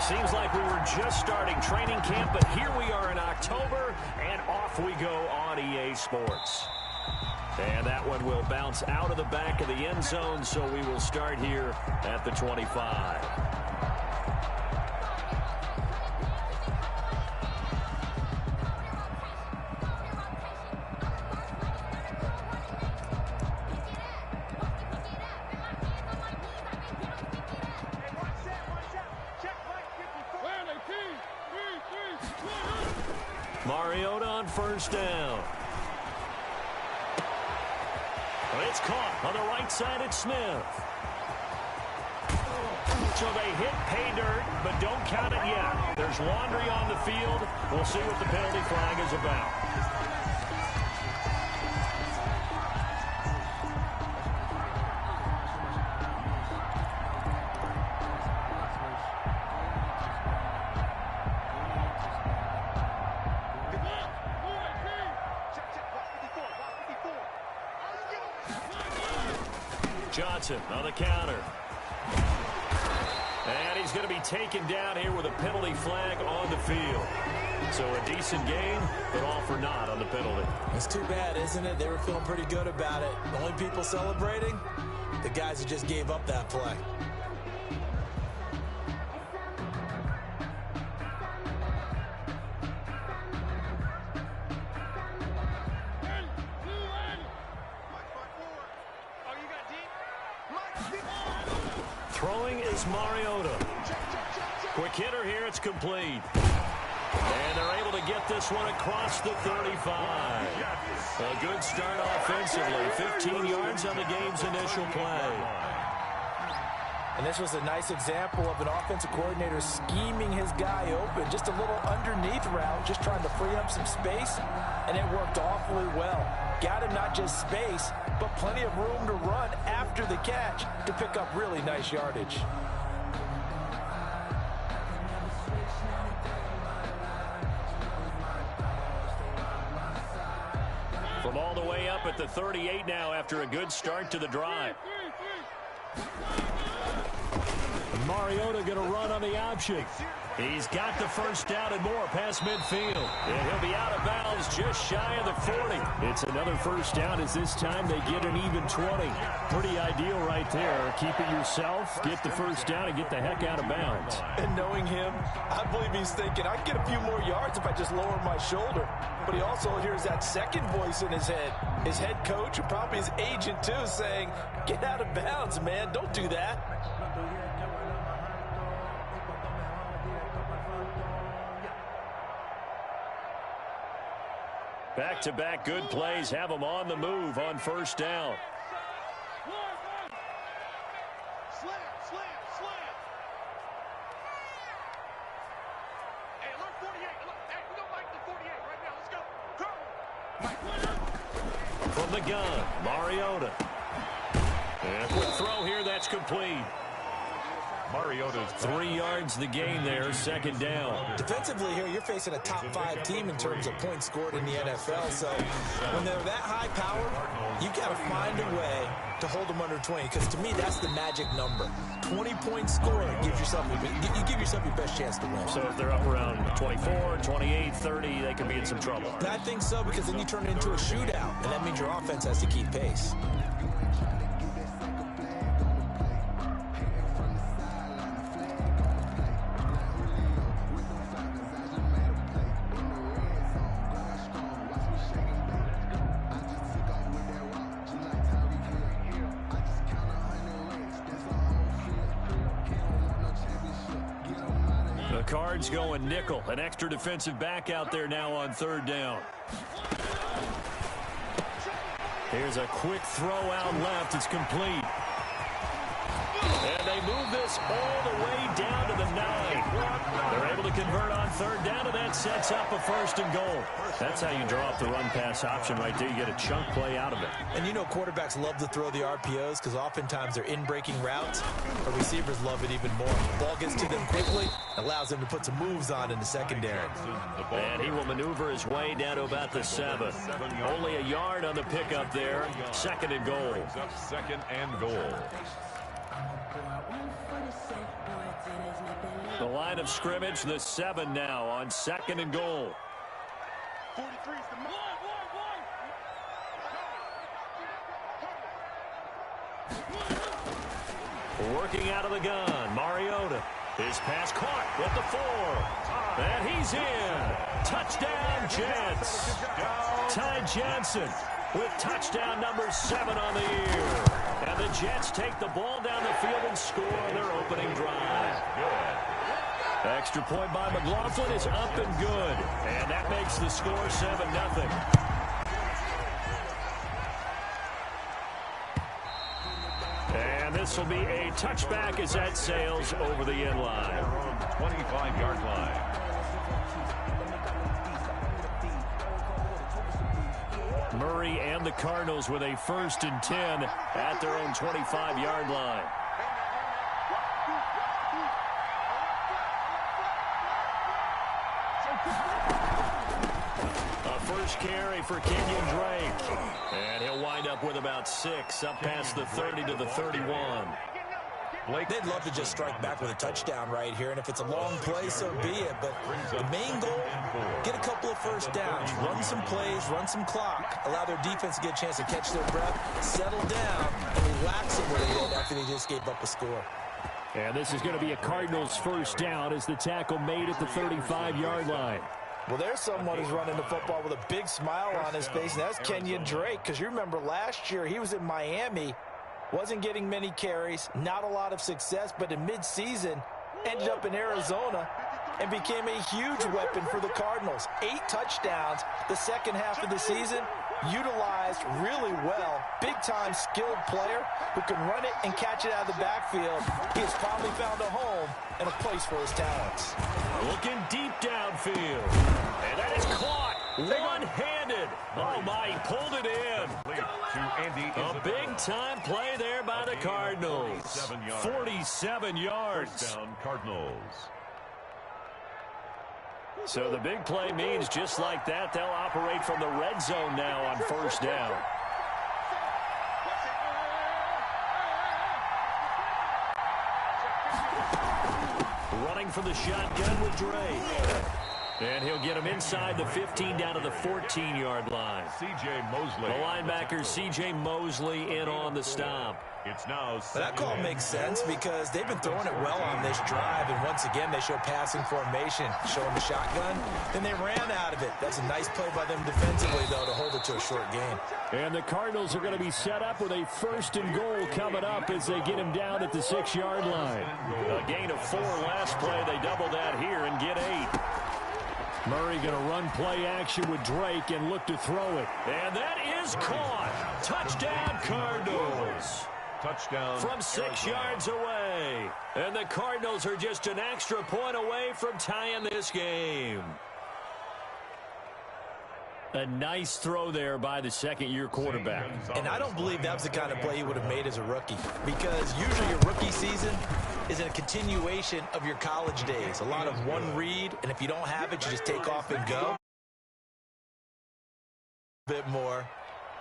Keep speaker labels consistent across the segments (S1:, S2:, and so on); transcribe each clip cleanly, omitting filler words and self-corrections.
S1: Seems like we were just starting training camp, but here we are in October, and off we go on EA Sports. And that one will bounce out of the back of the end zone, so we will start here at the 25. Mariota on first down. It's caught on the right side. It's Smith. So they hit pay dirt, but don't count it yet. There's laundry on the field. We'll see what the penalty flag is about. Johnson on the counter. And he's going to be taken down here with a penalty flag on the field. So a decent game, but all for naught on the penalty.
S2: It's too bad, isn't it? They were feeling pretty good about it. The only people celebrating, the guys who just gave up that play.
S1: Throwing is Mariota. Quick hitter here, it's complete. And they're able to get this one across the 35. A good start offensively. 15 yards on the game's initial play.
S2: And this was a nice example of an offensive coordinator scheming his guy open. Just a little underneath route, just trying to free up some space. And it worked awfully well. Got him not just space, but plenty of room to run after the catch to pick up really nice yardage.
S1: From all the way up at the 38 now after a good start to the drive. Mariota going to run on the option. He's got the first down and more past midfield. And he'll be out of bounds just shy of the 40. It's another first down as this time they get an even 20. Pretty ideal right there. Keep it yourself, get the first down, and get the heck out of bounds.
S2: And knowing him, I believe he's thinking, I can get a few more yards if I just lower my shoulder. But he also hears that second voice in his head. His head coach and probably his agent, too, saying, get out of bounds, man. Don't do that.
S1: Back-to-back good plays have them on the move on first down. From the gun, Mariota. And a quick throw here, that's complete. Mariota's 3 yards the gain there, second down.
S2: Defensively here, you're facing a top-5 team in terms of points scored in the NFL. So when they're that high powered, you got to find a way to hold them under 20. Because to me, that's the magic number. 20 points scored gives yourself you give yourself your best chance to win.
S1: So if they're up around 24, 28, 30, they could be in some trouble.
S2: I think so, because then you turn it into a shootout, and that means your offense has to keep pace.
S1: Cards going nickel. An extra defensive back out there now on third down. Here's a quick throw out left. It's complete. And they move this all the way down to the 9. They're able to convert on third down, and that sets up a first and goal. That's how you draw up the run-pass option right there. You get a chunk play out of it.
S2: And you know quarterbacks love to throw the RPOs because oftentimes they're in-breaking routes. But receivers love it even more. Ball gets to them quickly, allows them to put some moves on in the secondary.
S1: And he will maneuver his way down to about the 7. Only a yard on the pickup there. Second and goal.
S3: Second and goal.
S1: The line of scrimmage, the 7 now on 2nd and goal.
S3: 43 is the
S1: Working out of the gun, Mariota. His pass caught at the 4. And he's in. Touchdown, Jets. Ty Johnson with touchdown number 7 on the year. And the Jets take the ball down the field and score on their opening drive. Extra point by McLaughlin is up and good. And that makes the score 7-0. And this will be a touchback as that sails over the end line.
S4: 25-yard line.
S1: Murray and the Cardinals with a 1st and 10 at their own 25-yard line. A first carry for Kenyon Drake. And he'll wind up with about 6 up past the 30 to the 31.
S2: They'd love to just strike back with a touchdown right here, and if it's a long play, so be it. But the main goal, get a couple of first downs, run some plays, run some clock, allow their defense to get a chance to catch their breath, settle down, and relax a little bit after they just gave up a score.
S1: And this is going to be a Cardinals first down as the tackle made at the 35-yard line.
S2: Well, there's someone who's running the football with a big smile on his face, and that's Kenyon Drake, because you remember last year he was in Miami. Wasn't getting many carries, not a lot of success, but in midseason ended up in Arizona and became a huge weapon for the Cardinals. 8 touchdowns the second half of the season, utilized really well. Big-time skilled player who can run it and catch it out of the backfield. He has finally found a home and a place for his talents.
S1: Looking deep downfield. And that is caught. One-handed. Oh, my, he pulled it in. A big-time play there by the Cardinals. 47 yards.
S4: Cardinals.
S1: So the big play means just like that, they'll operate from the red zone now on first down. Running for the shotgun with Drake. And he'll get him inside the 15 down to the 14-yard line.
S4: C.J. Mosley.
S1: The linebacker C.J. Mosley in on the stop.
S4: It's now.
S2: That call makes sense because they've been throwing it well on this drive, and once again they show passing formation, showing the shotgun. Then they ran out of it. That's a nice play by them defensively, though, to hold it to a short gain.
S1: And the Cardinals are going to be set up with a 1st and goal coming up as they get him down at the 6-yard line. A gain of 4 last play. They double that here and get 8. Murray going to run play action with Drake and look to throw it. And that is caught. Touchdown, Cardinals.
S4: Touchdown.
S1: From 6 yards away. And the Cardinals are just an extra point away from tying this game. A nice throw there by the second-year quarterback.
S2: And I don't believe that was the kind of play he would have made as a rookie, because usually your rookie season is a continuation of your college days. A lot of one read, and if you don't have it, you just take off and go. A bit more.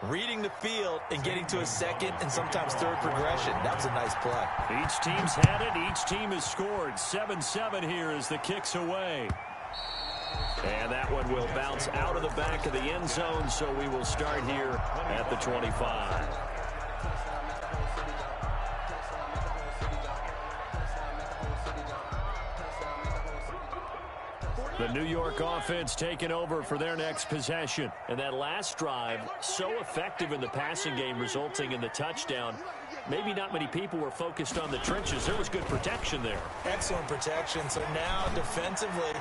S2: Reading the field and getting to a second and sometimes third progression. That was a nice play.
S1: Each team's had it. Each team has scored. 7-7 here as the kick's away. And that one will bounce out of the back of the end zone, so we will start here at the 25. The New York offense taking over for their next possession. And that last drive, so effective in the passing game, resulting in the touchdown. Maybe not many people were focused on the trenches. There was good protection there.
S2: Excellent protection. So now defensively,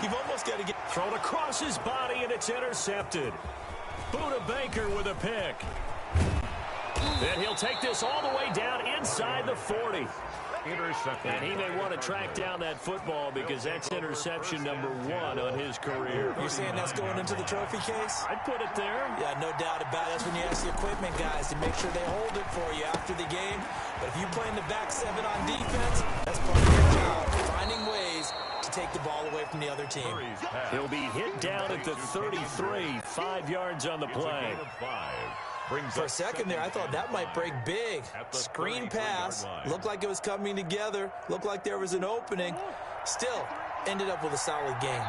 S2: you've almost got to get
S1: thrown across his body, and it's intercepted. Buda Baker with a pick. Then he'll take this all the way down inside the 40.
S4: Intercepted.
S1: And he may want to track down that football because that's interception number 1 on his career.
S2: You're saying that's going into the trophy case?
S1: I'd put it there.
S2: Yeah, no doubt about it. That's when you ask the equipment guys to make sure they hold it for you after the game. But if you play in the back 7 on defense, that's part of your job, finding ways to take the ball away from the other team.
S1: He'll be hit down at the 33, 5 yards on the play.
S2: For a second there, I thought that might break big. Screen pass. Looked like it was coming together. Looked like there was an opening. Still, ended up with a solid gain.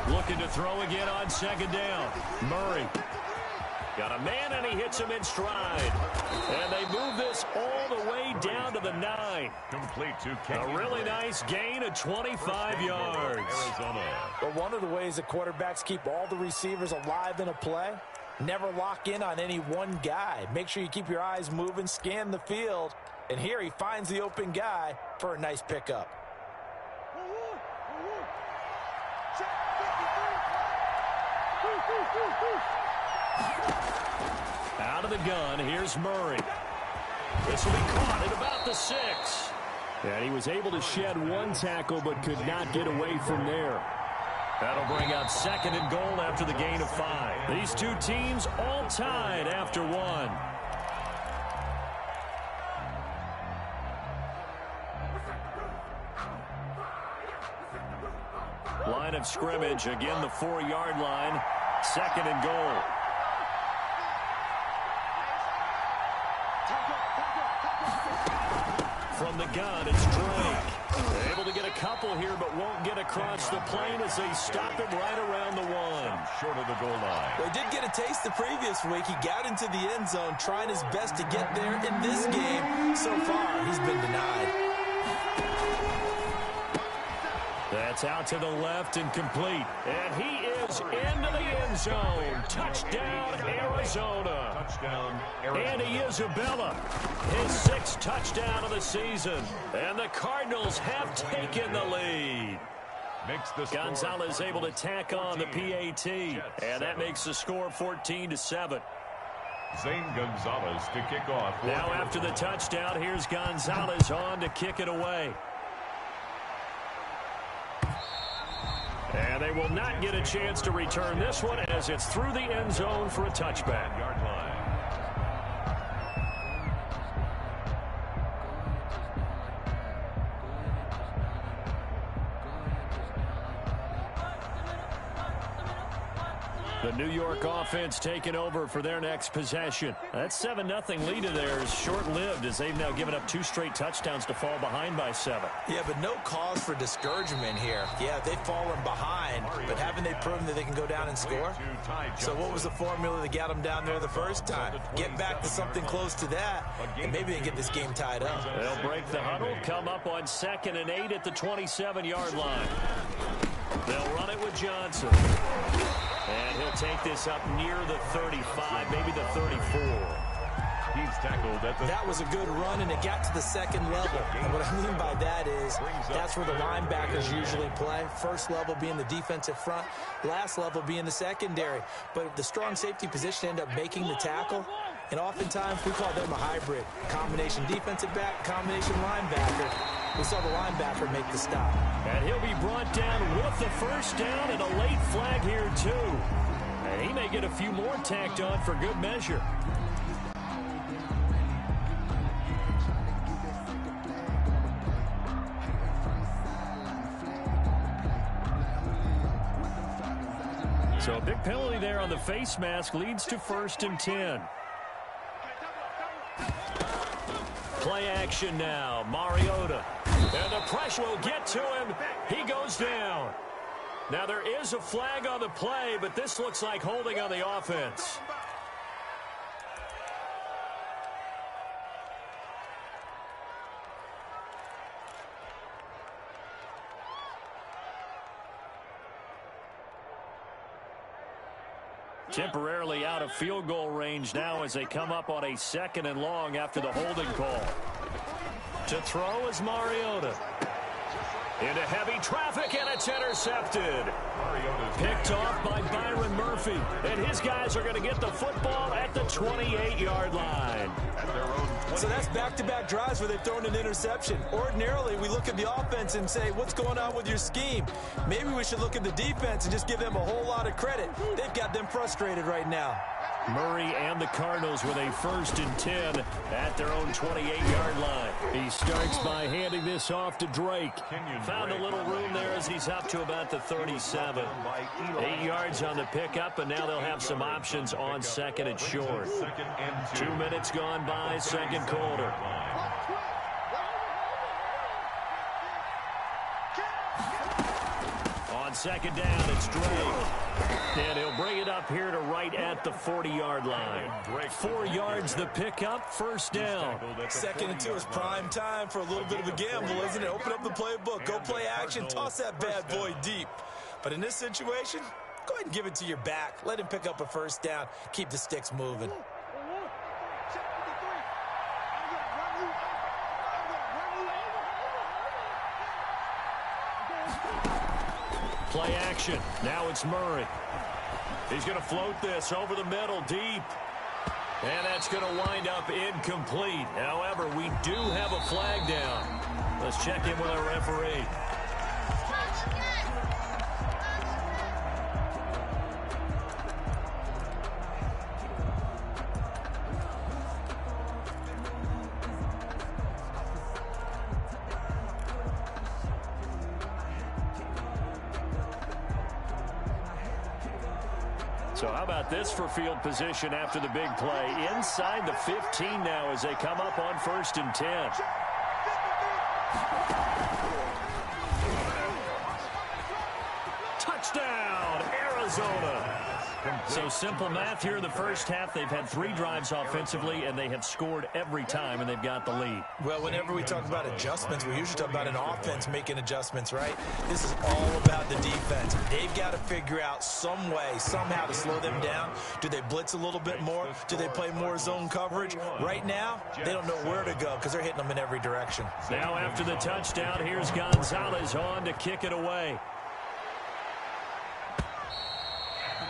S1: Looking to throw again on second down. Murray. Got a man, and he hits him in stride. And they move this all the way down to the 9.
S4: Complete to
S1: A really nice gain of 25 yards.
S4: Arizona.
S2: But one of the ways that quarterbacks keep all the receivers alive in a play, never lock in on any one guy. Make sure you keep your eyes moving, scan the field. And here he finds the open guy for a nice pickup.
S1: Out of the gun, here's Murray. This will be caught at about the 6. And he was able to shed one tackle but could not get away from there. That'll bring up second and goal after the gain of 5. These two teams all tied after 1. Line of scrimmage, again the 4-yard line. Second and goal. From the gun, it's Drake. Able to get a couple here, but won't get across the plane as they stop him right around the 1.
S4: Short of the goal line.
S2: Well, he did get a taste the previous week. He got into the end zone, trying his best to get there. In this game, so far, he's been denied.
S1: That's out to the left and complete. And he is into the end zone. Touchdown, Arizona.
S4: Touchdown, Arizona.
S1: Andy Isabella, his 6th touchdown of the season. And the Cardinals have taken the lead.
S4: Makes the
S1: Gonzalez able to tack on the PAT. And that makes the score 14-7.
S4: Zane Gonzalez to kick off.
S1: Now after the touchdown, here's Gonzalez on to kick it away. And they will not get a chance to return this one as it's through the end zone for a touchback.
S4: Yard line.
S1: The New York offense taking over for their next possession. That 7-0 lead of theirs short-lived as they've now given up 2 straight touchdowns to fall behind by 7.
S2: Yeah, but no cause for discouragement here. Yeah, they've fallen behind, but haven't they proven that they can go down and score? So what was the formula that got them down there the first time? Get back to something close to that, and maybe they get this game tied up.
S1: They'll break the huddle, come up on 2nd and 8 at the 27-yard line. They'll run it with Johnson. And he'll take this up near the 35, maybe the 34.
S4: He's tackled at the...
S2: That was a good run, and it got to the 2nd level. And what I mean by that is that's where the linebackers usually play. First level being the defensive front, last level being the secondary. But the strong safety position end up making the tackle. And oftentimes we call them a hybrid. Combination defensive back, combination linebacker. We saw the linebacker make the stop.
S1: And he'll be brought down with the first down and a late flag here too. And he may get a few more tacked on for good measure. So a big penalty there on the face mask leads to 1st and 10. Play action now. Mariota. And the pressure will get to him. He goes down. Now there is a flag on the play, but this looks like holding on the offense. Temporarily out of field goal range now as they come up on a 2nd and long after the holding call. To throw is Mariota. Into heavy traffic, and it's intercepted. Picked off by Byron Murphy. And his guys are going to get the football at the 28-yard line.
S2: So that's back-to-back drives where they've thrown an interception. Ordinarily, we look at the offense and say, what's going on with your scheme? Maybe we should look at the defense and just give them a whole lot of credit. They've got them frustrated right now.
S1: Murray and the Cardinals with a 1st and 10 at their own 28-yard line. He starts by handing this off to Drake. Found a little room there as he's up to about the 37. 8 yards on the pickup, and now they'll have some options on 2nd and short. 2 minutes gone by, 2nd quarter. On 2nd down, it's Drake. And he'll bring it up here to right at the 40-yard line. 4 yards the pickup, 1st down.
S2: 2nd and 2 is prime time for a little bit of a gamble, isn't it? Open up the playbook, go play action, toss that bad boy deep. But in this situation, go ahead and give it to your back. Let him pick up a 1st down. Keep the sticks moving.
S1: Play action. Now it's Murray. He's going to float this over the middle deep. And that's going to wind up incomplete. However, we do have a flag down. Let's check in with our referee. So how about this for field position after the big play? Inside the 15 now as they come up on 1st and 10. Touchdown, Arizona. So simple math here in the 1st half. They've had 3 drives offensively, and they have scored every time, and they've got the lead.
S2: Well, whenever we talk about adjustments, we usually talk about an offense making adjustments, right? This is all about the defense. They've got to figure out some way, somehow to slow them down. Do they blitz a little bit more? Do they play more zone coverage? Right now, they don't know where to go because they're hitting them in every direction.
S1: Now after the touchdown, here's Gonzalez on to kick it away.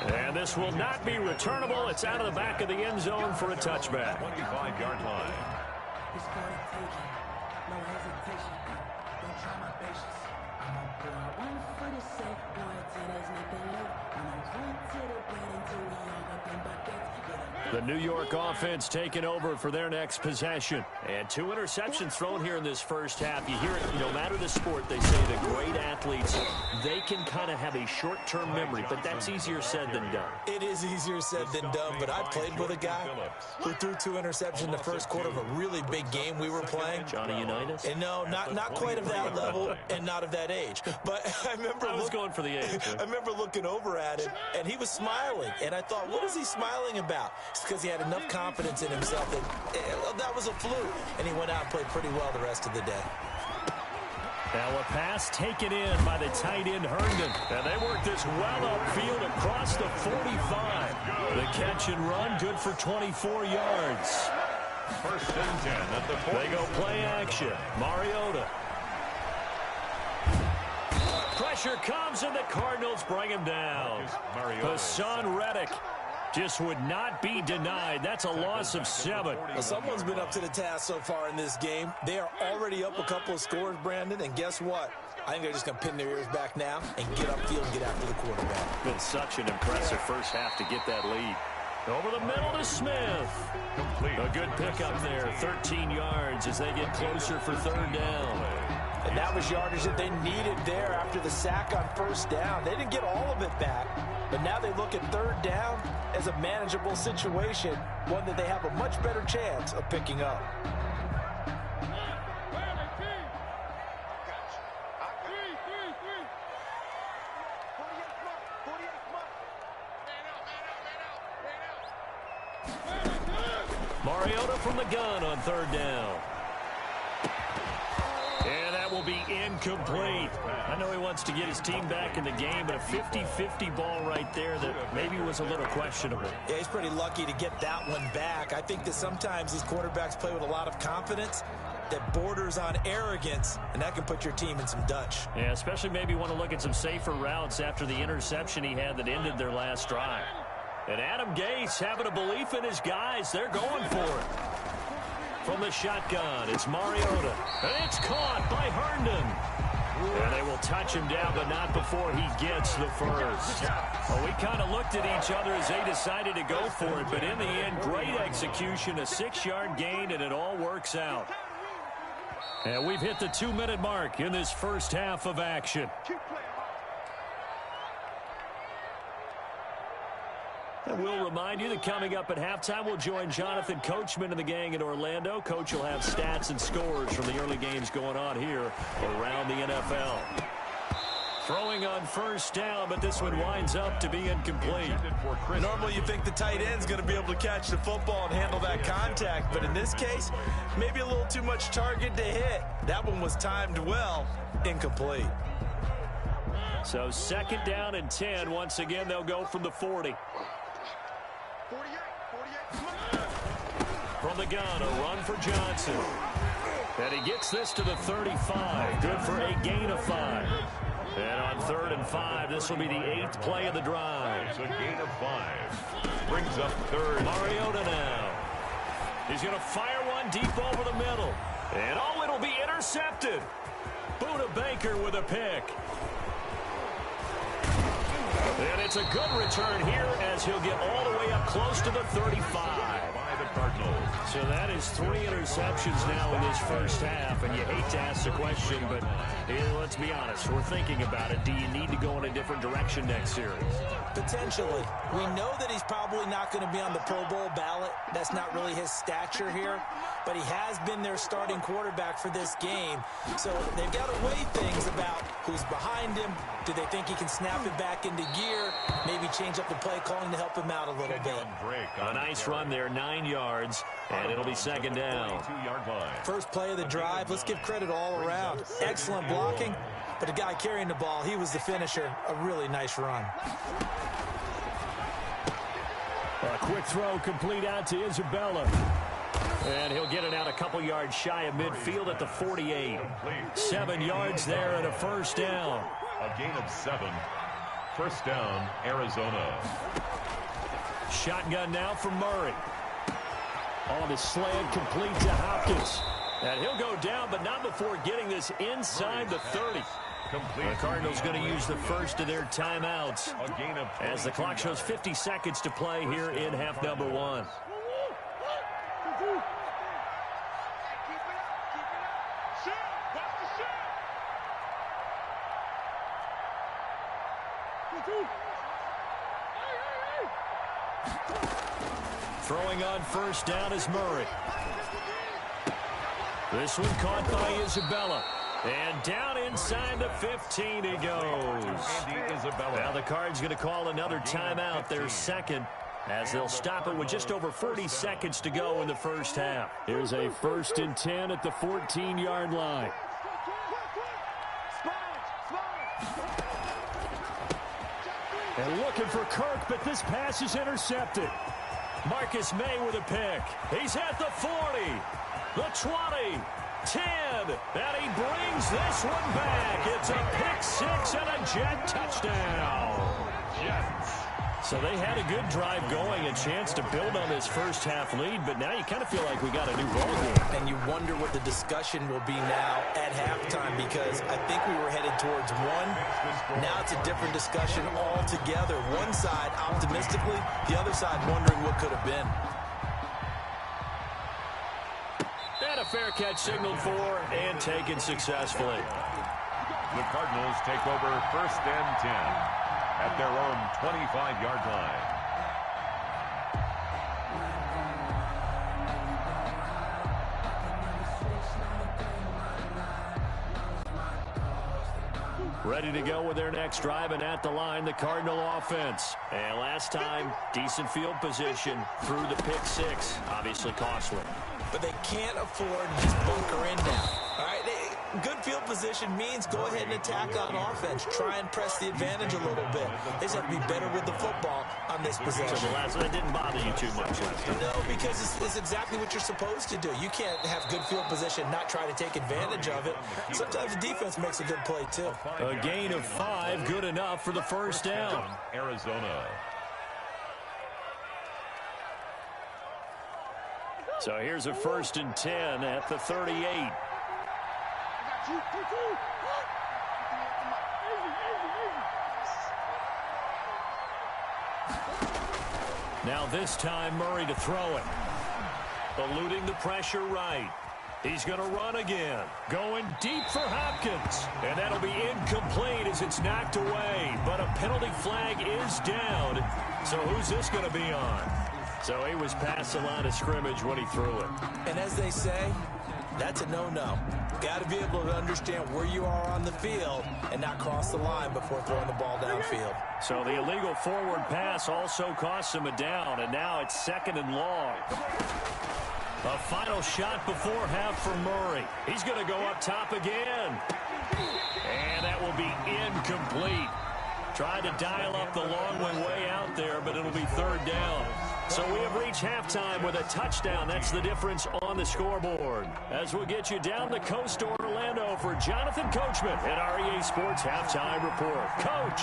S1: And this will not be returnable. It's out of the back of the end zone for a touchback.
S4: 25-yard line.
S1: The New York offense taking over for their next possession. And 2 interceptions thrown here in this 1st half. You hear it, no matter the sport, they say the great athletes, they can kind of have a short-term memory, but that's easier said than done.
S2: It is easier said than done, but I played with a guy who threw 2 interceptions in the 1st quarter of a really big game we were playing.
S1: Johnny Unitas?
S2: And no, not quite of that level and not of that age. But I was
S1: going for the age.
S2: I remember looking over at him, and he was smiling. And I thought, what is he smiling about? It's because he had enough confidence in himself that was a fluke. And he went out and played pretty well the rest of the day.
S1: Now a pass taken in by the tight end Herndon. And they work this well upfield across the 45. The catch and run good for 24 yards.
S4: 1st and 10 at the 40.
S1: They go play action. Mariota. Pressure comes and the Cardinals bring him down. Hassan Reddick just would not be denied. That's a loss of 7.
S2: Well, someone's been up to the task so far in this game. They are already up a couple of scores, Brandon, and guess what? I think they're just going to pin their ears back now and get upfield and get after the quarterback.
S1: Been such an impressive 1st half to get that lead. Over the middle to Smith. A good pickup there, 13 yards as they get closer for 3rd down.
S2: And that was yardage that they needed there after the sack on 1st down. They didn't get all of it back, but now they look at 3rd down as a manageable situation, one that they have a much better chance of picking up.
S1: Mariota from the gun on 3rd down. And that will be incomplete. I know he wants to get his team back in the game, but a 50-50 ball right there that maybe was a little questionable.
S2: Yeah, he's pretty lucky to get that one back. I think that sometimes these quarterbacks play with a lot of confidence that borders on arrogance, and that can put your team in some Dutch.
S1: Yeah, especially maybe want to look at some safer routes after the interception he had that ended their last drive. And Adam Gase having a belief in his guys. They're going for it. From the shotgun, it's Mariota. And it's caught by Herndon. And they will touch him down, but not before he gets the first. Well, we kind of looked at each other as they decided to go for it, but in the end, great execution, a 6-yard gain, and it all works out. And we've hit the 2-minute mark in this first half of action. And we'll remind you that coming up at halftime, we'll join Jonathan Coachman and the gang in Orlando. Coach will have stats and scores from the early games going on here around the NFL. Throwing on first down, but this one winds up to be incomplete.
S2: Normally you think the tight end's going to be able to catch the football and handle that contact, but in this case, maybe a little too much target to hit. That one was timed well, incomplete.
S1: So second down and 10. Once again, they'll go from the 40. From the gun, a run for Johnson. And he gets this to the 35. Good for a gain of 5. And on 3rd and 5, this will be the 8th play of the drive.
S4: It's a gain of 5. Brings up 3rd.
S1: Mariota now. He's going to fire one deep over the middle. And oh, it'll be intercepted. Buda Baker with a pick. And it's a good return here as he'll get all the way up close to the 35.
S4: By the Cardinals.
S1: So that is 3 interceptions now in this first half, and you hate to ask the question, but let's be honest, we're thinking about it. Do you need to go in a different direction next series?
S2: Potentially. We know that he's probably not going to be on the Pro Bowl ballot. That's not really his stature here, but he has been their starting quarterback for this game. So they've got to weigh things about who's behind him. Do they think he can snap it back into gear? Maybe change up the play calling to help him out a little bit.
S1: A nice run there, 9 yards, and it'll be second down.
S2: First play of the drive, let's give credit all around. Excellent blocking, but the guy carrying the ball, he was the finisher. A really nice run.
S1: A quick throw complete out to Isabella. And he'll get it out a couple yards shy of midfield at the 48. 7 yards there and a first down.
S4: A gain of 7. First down, Arizona.
S1: Shotgun now for Murray. On the slant, complete to Hopkins. And he'll go down, but not before getting this inside the 30. The Cardinals going to use the first of their timeouts as the clock shows 50 seconds to play here in half number 1. Throwing on first down is Murray. This one caught by Isabella. And down inside the 15 he goes. Now the Cards going to call another timeout, their second, as they'll stop it with just over 40 seconds to go in the first half. Here's a 1st and 10 at the 14-yard line. And looking for Kirk, but this pass is intercepted. Marcus May with a pick. He's at the 40, the 20, 10, and he brings this one back. It's a pick 6 and a Jet touchdown. Jets. So they had a good drive going, a chance to build on this first half lead, but now you kind of feel like we got a new ball game.
S2: And you wonder what the discussion will be now at halftime, because I think we were headed towards 1. Now it's a different discussion altogether. One side optimistically, the other side wondering what could have been.
S1: And a fair catch signaled for and taken successfully.
S4: The Cardinals take over 1st and 10. At their own 25-yard line.
S1: Ready to go with their next drive, and at the line, the Cardinal offense. And last time, decent field position through the pick 6. Obviously costly.
S2: But they can't afford to just bunker in now. All right, good field position means go ahead and attack on offense. Try and press the advantage a little bit. They just have to be better with the football on this possession.
S1: So the last one, it didn't bother you too much last time.
S2: No, because it's exactly what you're supposed to do. You can't have good field position, not try to take advantage of it. Sometimes the defense makes a good play, too.
S1: A gain of 5, good enough for the first down.
S4: Arizona.
S1: So here's a 1st and 10 at the 38. Now this time Murray to throw it. Eluding the pressure right. He's going to run again. Going deep for Hopkins. And that'll be incomplete as it's knocked away. But a penalty flag is down. So who's this going to be on? So he was past the line of scrimmage when he threw it.
S2: And as they say, that's a no-no. Got to be able to understand where you are on the field and not cross the line before throwing the ball downfield.
S1: So the illegal forward pass also costs him a down, and now it's 2nd and long. A final shot before half for Murray. He's going to go up top again. And that will be incomplete. Tried to dial up the long way out there, but it'll be 3rd down. So we have reached halftime with a touchdown. That's the difference on the scoreboard. As we'll get you down the coast to Orlando for Jonathan Coachman at our EA Sports Halftime Report. Coach!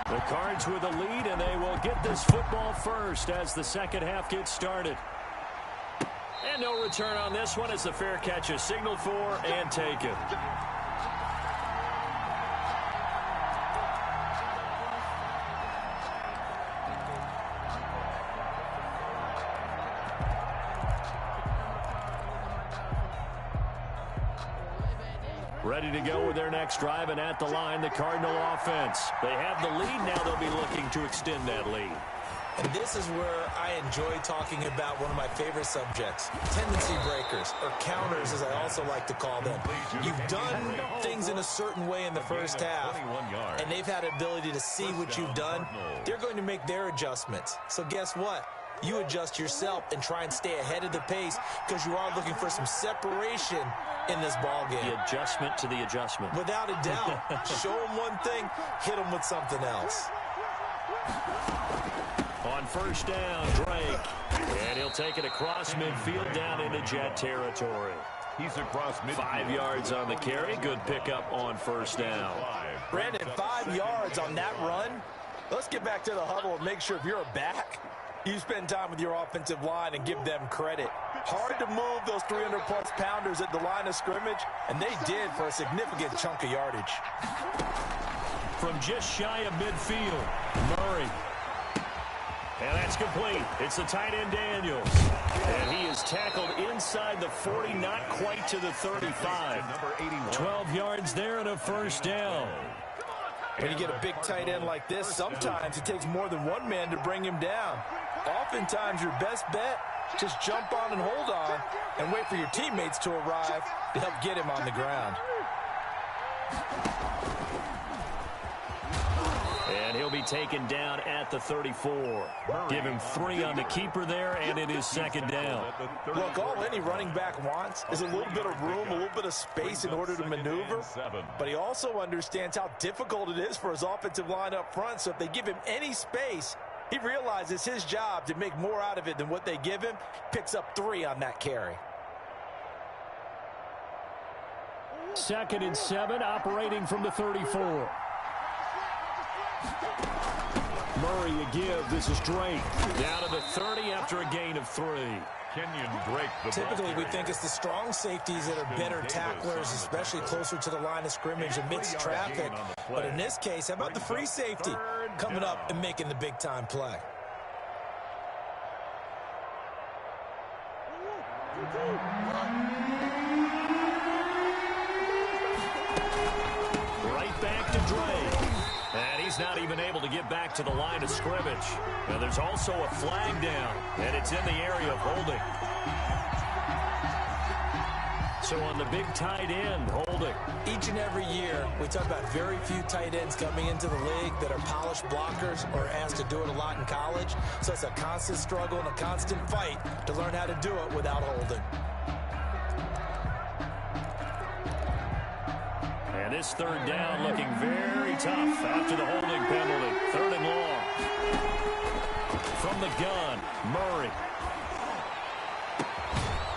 S1: The Cards with a lead, and they will get this football first as the second half gets started. And no return on this one as the fair catch is signaled for and taken. Ready to go with their next drive, and at the line, the Cardinal offense. They have the lead. Now they'll be looking to extend that lead.
S2: And this is where I enjoy talking about one of my favorite subjects, tendency breakers, or counters, as I also like to call them. You've done things in a certain way in the first half, and they've had the ability to see what you've done. They're going to make their adjustments. So guess what? You adjust yourself and try and stay ahead of the pace because you are looking for some separation in this ball game.
S1: The adjustment to the adjustment.
S2: Without a doubt. Show them one thing, hit them with something else.
S1: On first down, Drake. And he'll take it across midfield down into Jet territory.
S4: He's across midfield. 5
S1: yards on the carry. Good pickup on first down.
S2: Brandon, 5 yards on that run. Let's get back to the huddle and make sure if you're a back, you spend time with your offensive line and give them credit. Hard to move those 300-plus pounders at the line of scrimmage, and they did for a significant chunk of yardage.
S1: From just shy of midfield, Murray. And that's complete. It's the tight end, Daniels. And he is tackled inside the 40, not quite to the 35. 12 yards there and a first down.
S2: When you get a big tight end like this, sometimes it takes more than one man to bring him down. Oftentimes, your best bet, just jump on and hold on and wait for your teammates to arrive to help get him on the ground.
S1: And he'll be taken down at the 34. Give him 3 on the keeper there, and it is 2nd down.
S2: Look, all any running back wants is a little bit of room, a little bit of space in order to maneuver. But he also understands how difficult it is for his offensive line up front. So if they give him any space, he realizes his job to make more out of it than what they give him. Picks up 3 on that carry.
S1: 2nd and 7, operating from the 34. Murray a give. This is Drake. Down to the 30 after a gain of 3.
S4: Kenyon Drake.
S2: Typically, we think it's the strong safeties that are better tacklers, especially closer to the line of scrimmage amidst traffic. But in this case, how about the free safety coming up and making the big-time play?
S1: Right back to Drake. And he's not even able to get back to the line of scrimmage. Now, there's also a flag down, and it's in the area of holding. So on the big tight end, holding.
S2: Each and every year, we talk about very few tight ends coming into the league that are polished blockers or asked to do it a lot in college. So it's a constant struggle and a constant fight to learn how to do it without holding.
S1: And this 3rd down looking very tough after the holding penalty. 3rd and long. From the gun, Murray.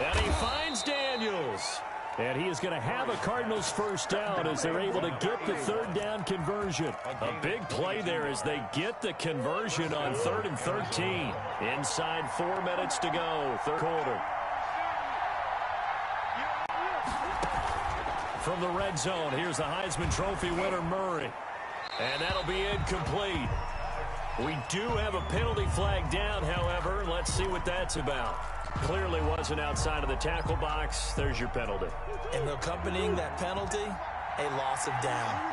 S1: And he finds Daniels. And he is going to have a Cardinals first down as they're able to get the 3rd down conversion. A big play there as they get the conversion on 3rd and 13. Inside 4 minutes to go, 3rd quarter. From the red zone, here's the Heisman Trophy winner, Murray. And that'll be incomplete. We do have a penalty flag down, however. Let's see what that's about. Clearly wasn't outside of the tackle box. There's your penalty.
S2: And accompanying that penalty, a loss of down.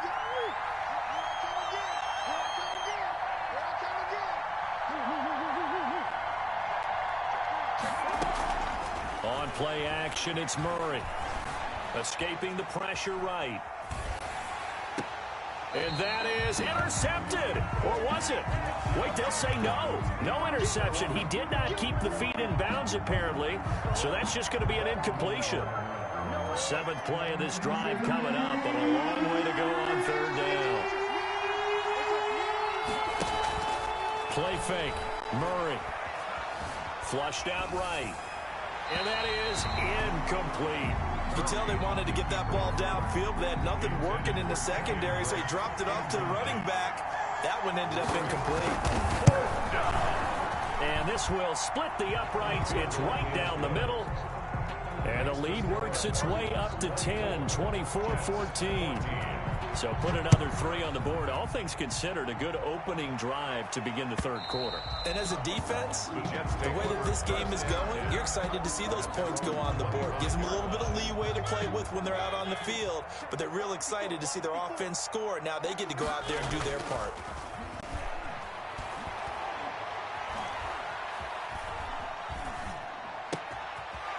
S1: On play action, it's Murray. Escaping the pressure right. And that is intercepted. Or was it? Wait, they'll say no. No interception. He did not keep the feet in bounds, apparently. So that's just going to be an incompletion. 7th play of this drive coming up, but a long way to go on 3rd down. Play fake. Murray. Flushed out right. And that is incomplete.
S2: You can tell they wanted to get that ball downfield, but they had nothing working in the secondary, so he dropped it off to the running back. That one ended up incomplete.
S1: And this will split the uprights. It's right down the middle. And the lead works its way up to 10, 24-14. So put another 3 on the board. All things considered, a good opening drive to begin the 3rd quarter.
S2: And as a defense, the way that this game is going, you're excited to see those points go on the board. Gives them a little bit of leeway to play with when they're out on the field, but they're real excited to see their offense score. Now they get to go out there and do their part.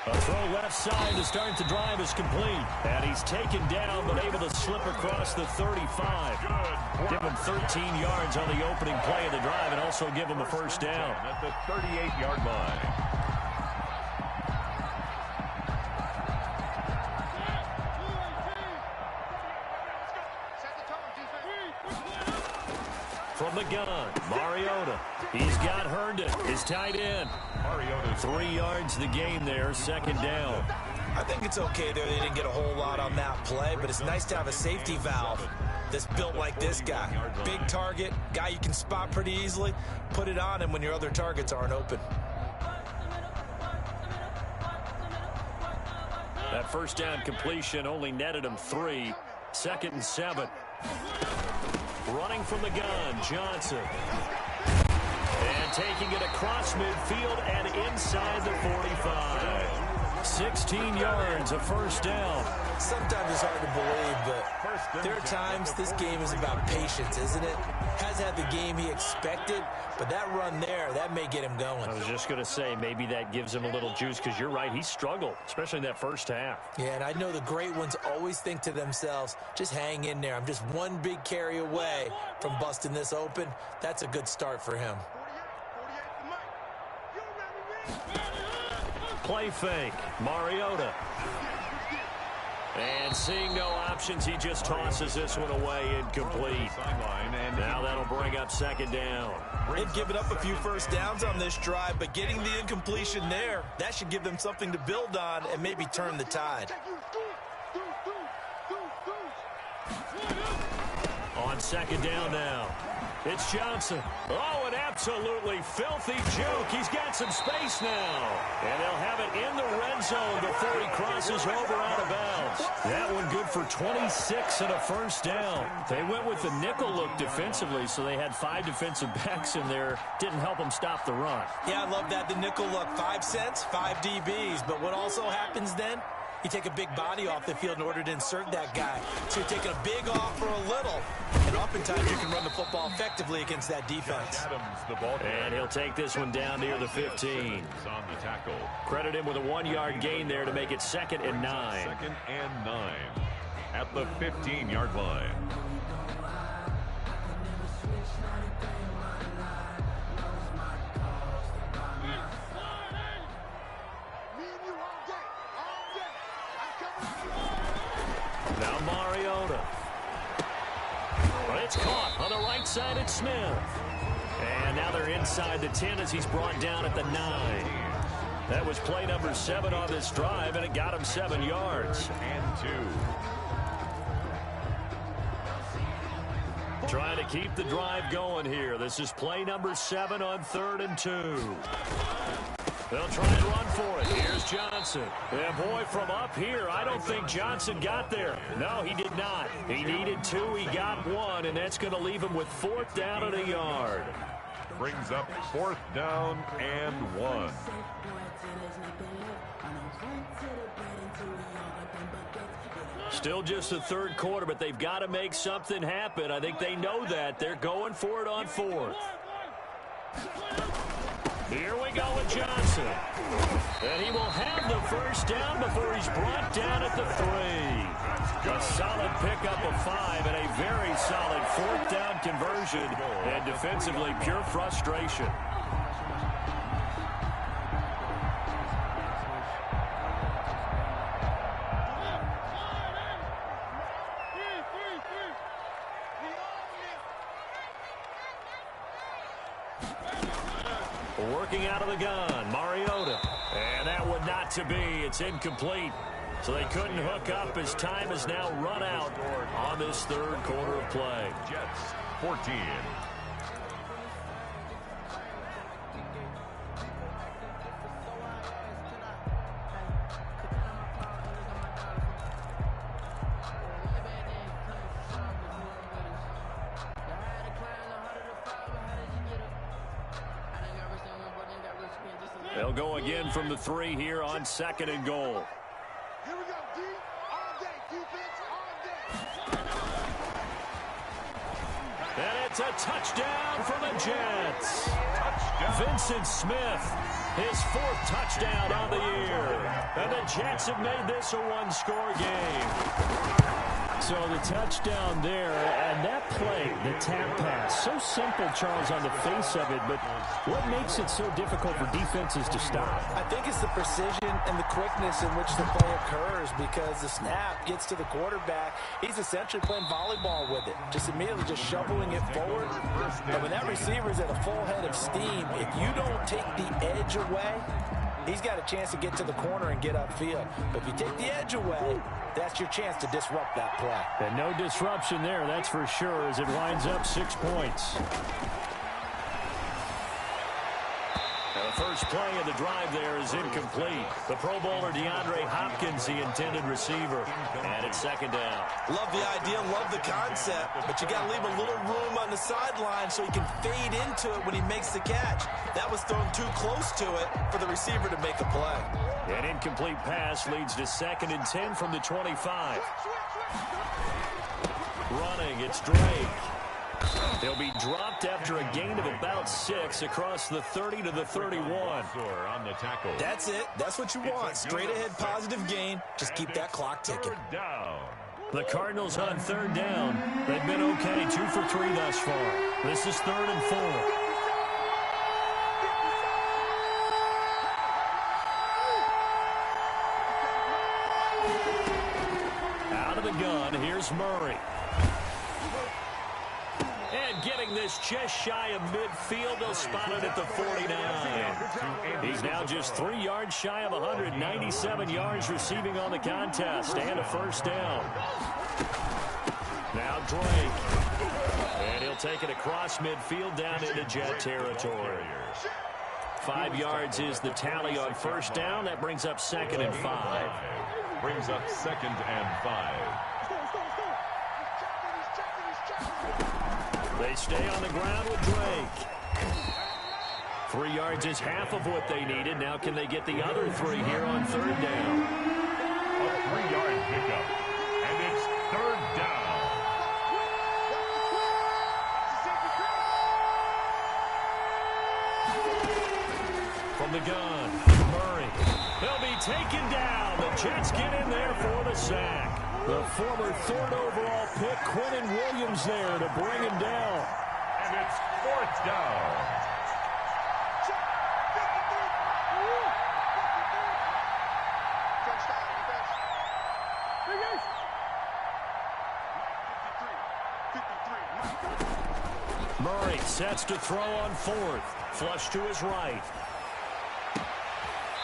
S1: A throw left side to start the drive is complete. And he's taken down but able to slip across the 35. Give him 13 yards on the opening play of the drive and also give him a first down.
S4: At the 38-yard line.
S1: From the gun, Mariota. He's got Herndon, his tight end.
S4: Mariota
S1: 3 yards the game there, 2nd down.
S2: I think it's okay there. They didn't get a whole lot on that play, but it's nice to have a safety valve that's built like this guy. Big target, guy you can spot pretty easily. Put it on him when your other targets aren't open.
S1: That first down completion only netted him 3. 2nd and 7. Running from the gun, Johnson. And taking it across midfield and inside the 45. 16 yards, a first down.
S2: Sometimes it's hard to believe, but there are times this game is about patience, isn't it? Has had the game he expected, but that run there, that may get him going.
S1: I was just going to say, maybe that gives him a little juice, because you're right, he struggled, especially in that first half.
S2: Yeah, and I know the great ones always think to themselves, just hang in there. I'm just one big carry away from busting this open. That's a good start for him.
S1: Play fake, Mariota. And seeing no options, he just tosses this one away, incomplete. Now that'll bring up 2nd down.
S2: They've given up a few first downs on this drive, but getting the incompletion there, that should give them something to build on and maybe turn the tide.
S1: On 2nd down now. It's Johnson. Oh, an absolutely filthy juke. He's got some space now. And they'll have it in the red zone before he crosses over out of bounds. That one good for 26 and a first down. They went with the nickel look defensively, so they had 5 defensive backs in there. Didn't help them stop the run.
S2: Yeah, I love that, the nickel look. 5 cents, 5 DBs. But what also happens then? You take a big body off the field in order to insert that guy. So you're taking a big off for a little. And oftentimes you can run the football effectively against that defense.
S1: And he'll take this one down near the 15. Credit him with a 1-yard gain there to make it 2nd and 9.
S4: 2nd and 9 at the 15-yard line.
S1: Now Mariota. But it's caught on the right side at Smith. And now they're inside the 10 as he's brought down at the 9. That was play number 7 on this drive, and it got him 7 yards.
S4: And 2.
S1: Trying to keep the drive going here. This is play number 7 on 3rd and 2. They'll try and run for it. Here's Johnson. And boy, from up here, I don't think Johnson got there. No, he did not. He needed 2. He got 1, and that's going to leave him with 4th down and a yard.
S4: Brings up 4th down and 1.
S1: Still just the 3rd quarter, but they've got to make something happen. I think they know that. They're going for it on 4th. Here we go with Johnson. And he will have the 1st down before he's brought down at the 3. A solid pickup of 5 and a very solid 4th down conversion. And defensively, pure frustration. Working out of the gun, Mariota. And that would not to be. It's incomplete. So they couldn't hook up as time has now run out on this 3rd quarter of play.
S4: Jets 14.
S1: They'll go again from the 3 here on 2nd and goal.
S3: Here we go, D. All day. Defense all day.
S1: And it's a touchdown for the Jets.
S4: Touchdown.
S1: Vincent Smith, his 4th touchdown on the year. And the Jets have made this a 1-score game. So the touchdown there, and that play, the tap pass, so simple, Charles, on the face of it, but what makes it so difficult for defenses to stop?
S2: I think it's the precision and the quickness in which the play occurs, because the snap gets to the quarterback. He's essentially playing volleyball with it, just immediately just shoveling it forward. And when that receiver's at a full head of steam, if you don't take the edge away, he's got a chance to get to the corner and get upfield. But if you take the edge away, that's your chance to disrupt that play.
S1: And no disruption there, that's for sure, as it winds up 6 points. Now the first play of the drive there is incomplete. The Pro Bowler DeAndre Hopkins, the intended receiver. And it's 2nd down.
S5: Love the idea, love the concept, but you got to leave a little room on the sideline so he can fade into it when he makes the catch. That was thrown too close to it for the receiver to make a play.
S1: An incomplete pass leads to 2nd and 10 from the 25. Running, it's Drake. He'll be dropped after a gain of about 6 across the 30 to the 31.
S4: On the tackle.
S5: That's it. That's what you want. Straight ahead positive gain. Just keep that clock ticking.
S4: 3rd down.
S1: The Cardinals on 3rd down. They've been okay, 2 for 3 thus far. This is 3rd and 4. Out of the gun, here's Murray. And getting this just shy of midfield, they'll spot it at the 49. He's now just 3 yards shy of 197 yards receiving on the contest, and a 1st down. Now Drake. And he'll take it across midfield down into Jet territory. 5 yards is the tally on 1st down. That brings up 2nd and 5.
S4: Brings up 2nd and 5.
S1: They stay on the ground with Drake. 3 yards is half of what they needed. Now can they get the other 3 here on 3rd down?
S4: A 3-yard pickup. And it's 3rd down.
S1: From the gun, Murray. He'll be taken down. The Jets get in there for the sack. The former 3rd overall pick, Quentin Williams, there to bring him down.
S4: And it's 4th down.
S1: Murray sets to throw on 4th. Flush to his right.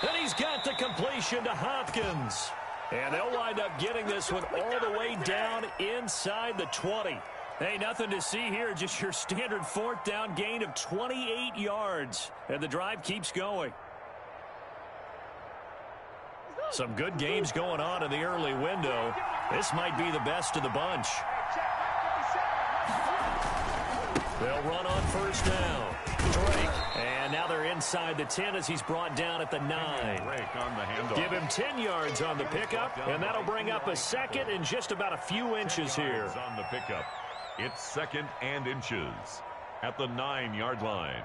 S1: And he's got the completion to Hopkins. And they'll wind up getting this one all the way down inside the 20. Hey, nothing to see here, just your standard 4th down gain of 28 yards. And the drive keeps going. Some good games going on in the early window. This might be the best of the bunch. They'll run on first down. Drake. And now they're inside the 10 as he's brought down at the 9.
S4: Drake on the handoff.
S1: Give him 10 yards on the pickup, and that'll bring up a second and just about a few inches here.
S4: On the pickup. It's second and inches at the 9-yard line.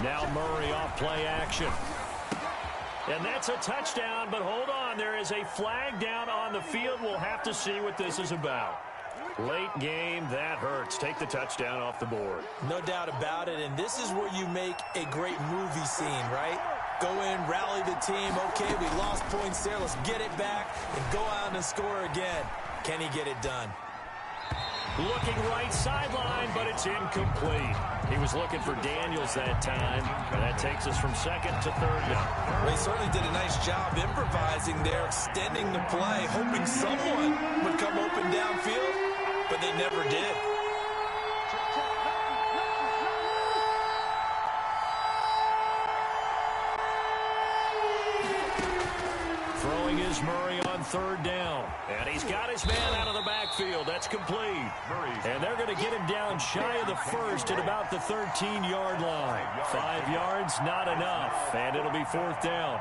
S1: Now Murray off play action. And that's a touchdown, but hold on. There is a flag down on the field. We'll have to see what this is about. Late game, that hurts. Take the touchdown off the board.
S2: No doubt about it, and this is where you make a great movie scene, right? Go in, rally the team. Okay, we lost points there. Let's get it back and go out and score again. Can he get it done?
S1: Looking right sideline, but it's incomplete. He was looking for Daniels that time, and that takes us from second to third down.
S2: Well, he certainly did a nice job improvising there, extending the play, hoping someone would come open downfield, but they never did.
S1: Throwing is Murray on third down. And he's got his man out of the backfield. That's complete. And they're going to get him down shy of the first at about the 13-yard line. 5 yards, not enough. And it'll be fourth down.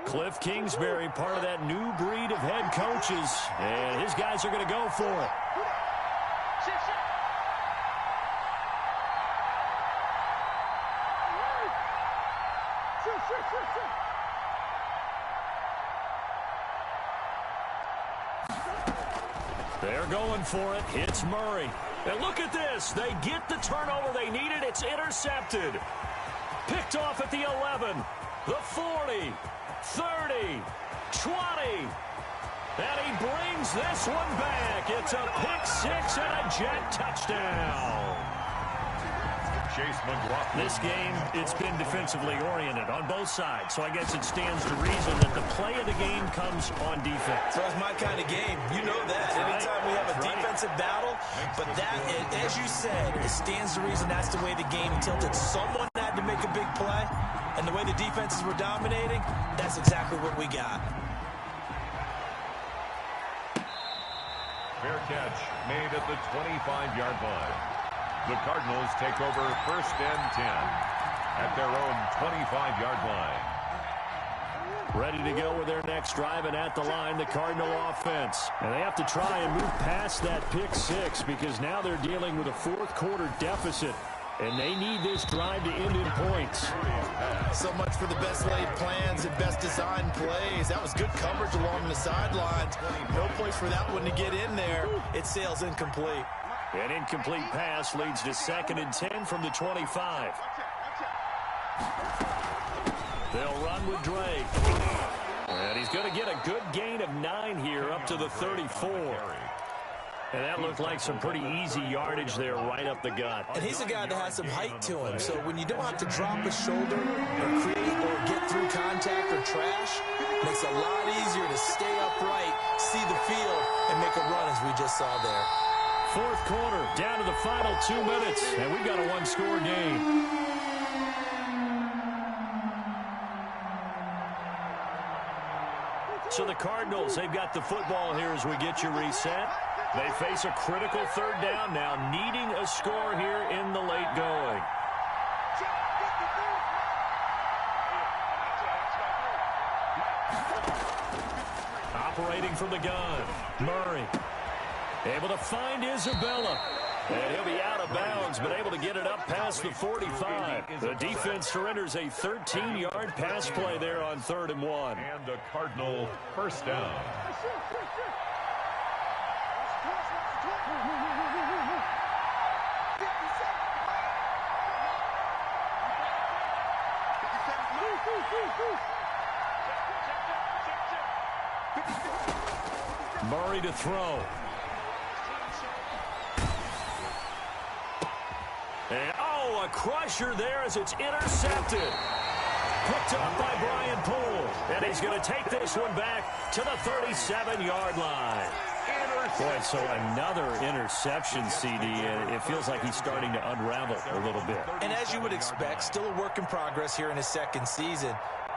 S1: Cliff Kingsbury, part of that new breed of head coaches. And his guys are going to go for it. They're going for it. It's Murray. And look at this. They get the turnover they needed. It's intercepted. Picked off at the 11, the 40. 30, 20, and he brings this one back. It's a pick six and a jet touchdown.
S4: Chase McLaughlin.
S1: This game, it's been defensively oriented on both sides, so I guess it stands to reason that the play of the game comes on defense.
S2: So it's my kind of game. You know that. Anytime we have a defensive battle, but that, as you said, it stands to reason that's the way the game tilted. Someone had to make a big play. And the way the defenses were dominating, that's exactly what we got.
S4: Fair catch made at the 25-yard line. The Cardinals take over first and 10 at their own 25-yard line.
S1: Ready to go with their next drive, and at the line, the Cardinal offense. And they have to try and move past that pick six because now they're dealing with a fourth-quarter deficit. And they need this drive to end in points.
S2: So much for the best laid plans and best designed plays. That was good coverage along the sidelines. No place for that one to get in there. It sails incomplete.
S1: An incomplete pass leads to second and 10 from the 25. They'll run with Drake. And he's going to get a good gain of 9 here up to the 34. And that looked like some pretty easy yardage there right up the gut.
S2: And he's a guy that has some height to him. So when you don't have to drop a shoulder or create or get through contact or trash, it makes it a lot easier to stay upright, see the field, and make a run as we just saw there.
S1: Fourth quarter, down to the final 2 minutes, and we've got a one-score game. So the Cardinals, they've got the football here as we get you reset. They face a critical third down now, needing a score here in the late going. Operating from the gun, Murray. Able to find Isabella. And he'll be out of bounds, but able to get it up past the 45. The defense surrenders a 13-yard pass play there on 3rd and 1.
S4: And a Cardinal first down.
S1: Murray to throw. And, a crusher there as it's intercepted. Picked up by Brian Poole. And he's going to take this one back to the 37-yard line. Boy, so another interception, CD. It feels like he's starting to unravel a little bit.
S2: And as you would expect, still a work in progress here in his second season.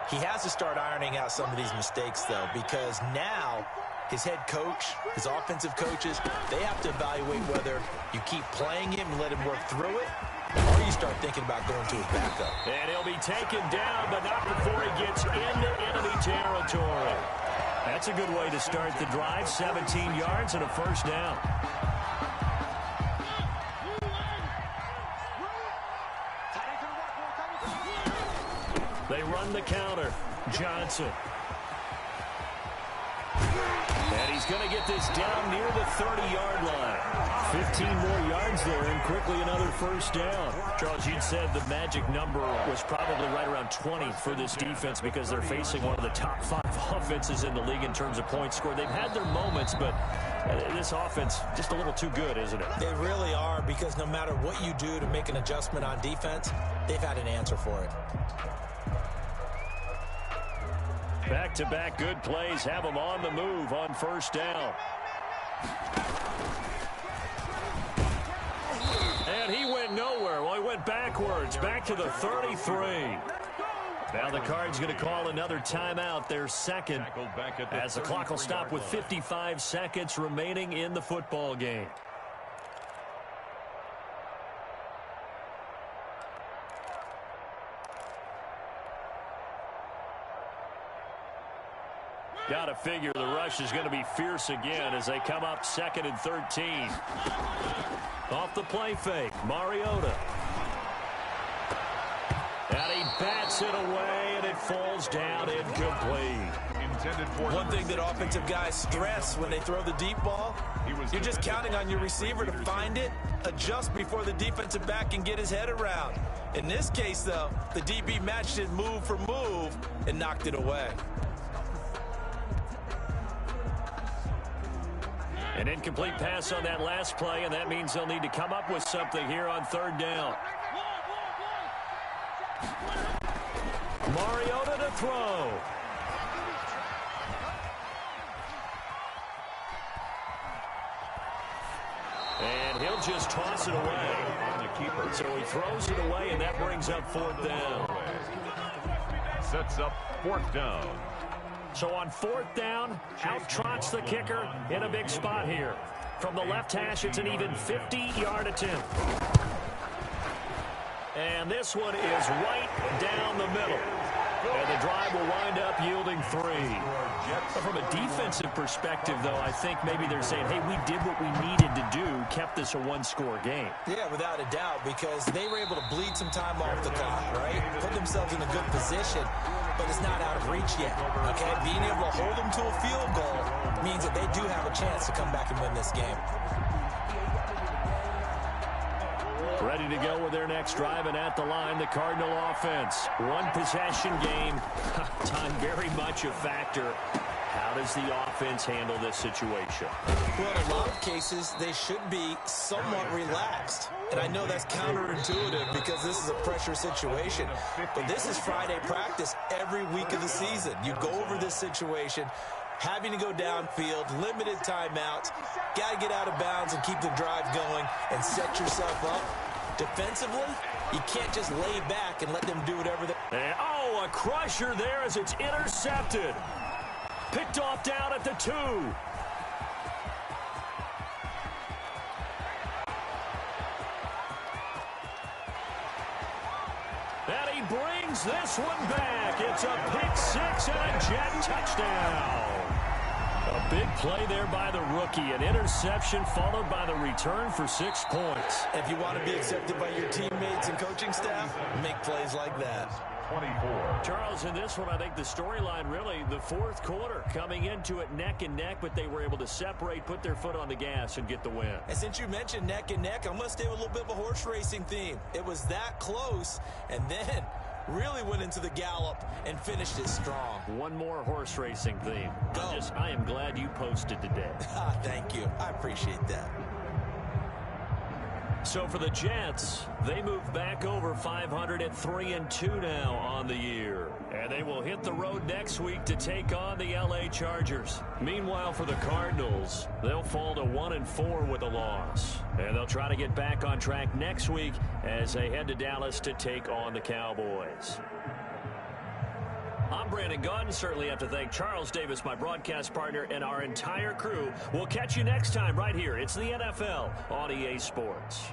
S2: He has to start ironing out some of these mistakes, though, because now his head coach, his offensive coaches, they have to evaluate whether you keep playing him and let him work through it, or you start thinking about going to his backup.
S1: And he'll be taken down, but not before he gets into enemy territory. That's a good way to start the drive. 17 yards and a first down. They run the counter. Johnson. And he's going to get this down near the 30-yard line. 15 more yards there, and quickly another first down. Charles, you'd said the magic number was probably right around 20 for this defense because they're facing one of the top 5 offenses in the league in terms of points scored. They've had their moments, but this offense just a little too good, isn't it?
S2: They really are, because no matter what you do to make an adjustment on defense, they've had an answer for it.
S1: Back-to-back good plays have them on the move on first down. And he went nowhere. Well, he went backwards, back to the 33. Now the Cards going to call another timeout, their second, as the clock will stop with 55 seconds remaining in the football game. Got to figure the rush is going to be fierce again as they come up 2nd and 13. Off the play fake, Mariota. And he bats it away, and it falls down incomplete.
S2: One thing that offensive guys stress when they throw the deep ball, you're just counting on your receiver to find it, adjust before the defensive back can get his head around. In this case, though, the DB matched it move for move and knocked it away.
S1: An incomplete pass on that last play, and that means they'll need to come up with something here on third down. Mariota to throw. And he'll just toss it away. So he throws it away, and that brings up 4th down.
S4: Sets up 4th down.
S1: So on 4th down, out trots the kicker in a big spot here. From the left hash, it's an even 50-yard attempt. And this one is right down the middle. And the drive will wind up yielding 3. But from a defensive perspective, though, I think maybe they're saying, hey, we did what we needed to do, kept this a one-score game.
S2: Yeah, without a doubt, because they were able to bleed some time off the clock, right? Put themselves in a good position, but it's not out of reach yet, okay? Being able to hold them to a field goal means that they do have a chance to come back and win this game.
S1: Ready to go with their next drive, and at the line, the Cardinal offense. One-possession game. Time very much a factor. How does the offense handle this situation?
S2: Well, in a lot of cases, they should be somewhat relaxed. And I know that's counterintuitive because this is a pressure situation. But this is Friday practice every week of the season. You go over this situation, having to go downfield, limited timeouts, got to get out of bounds and keep the drive going and set yourself up. Defensively, you can't just lay back and let them do whatever they...
S1: And, a crusher there as it's intercepted. Picked off down at the 2. And he brings this one back. It's a pick 6 and a jet touchdown. A big play there by the rookie. An interception followed by the return for 6 points.
S2: If you want to be accepted by your teammates and coaching staff, make plays like that.
S4: 24.
S1: Charles, in this one, I think the storyline really, the 4th quarter, coming into it neck and neck, but they were able to separate, put their foot on the gas, and get the win.
S2: And since you mentioned neck and neck, I'm going to stay with a little bit of a horse racing theme. It was that close, and then
S5: really went into the gallop and finished it strong.
S1: One more horse racing theme.
S5: Go.
S1: I am glad you posted today.
S5: Thank you. I appreciate that.
S1: So for the Jets, they move back over 500 at 3-2 now on the year. And they will hit the road next week to take on the LA Chargers. Meanwhile, for the Cardinals, they'll fall to 1-4 with a loss. And they'll try to get back on track next week as they head to Dallas to take on the Cowboys. I'm Brandon Gaudin. Certainly have to thank Charles Davis, my broadcast partner, and our entire crew. We'll catch you next time right here. It's the NFL on EA Sports.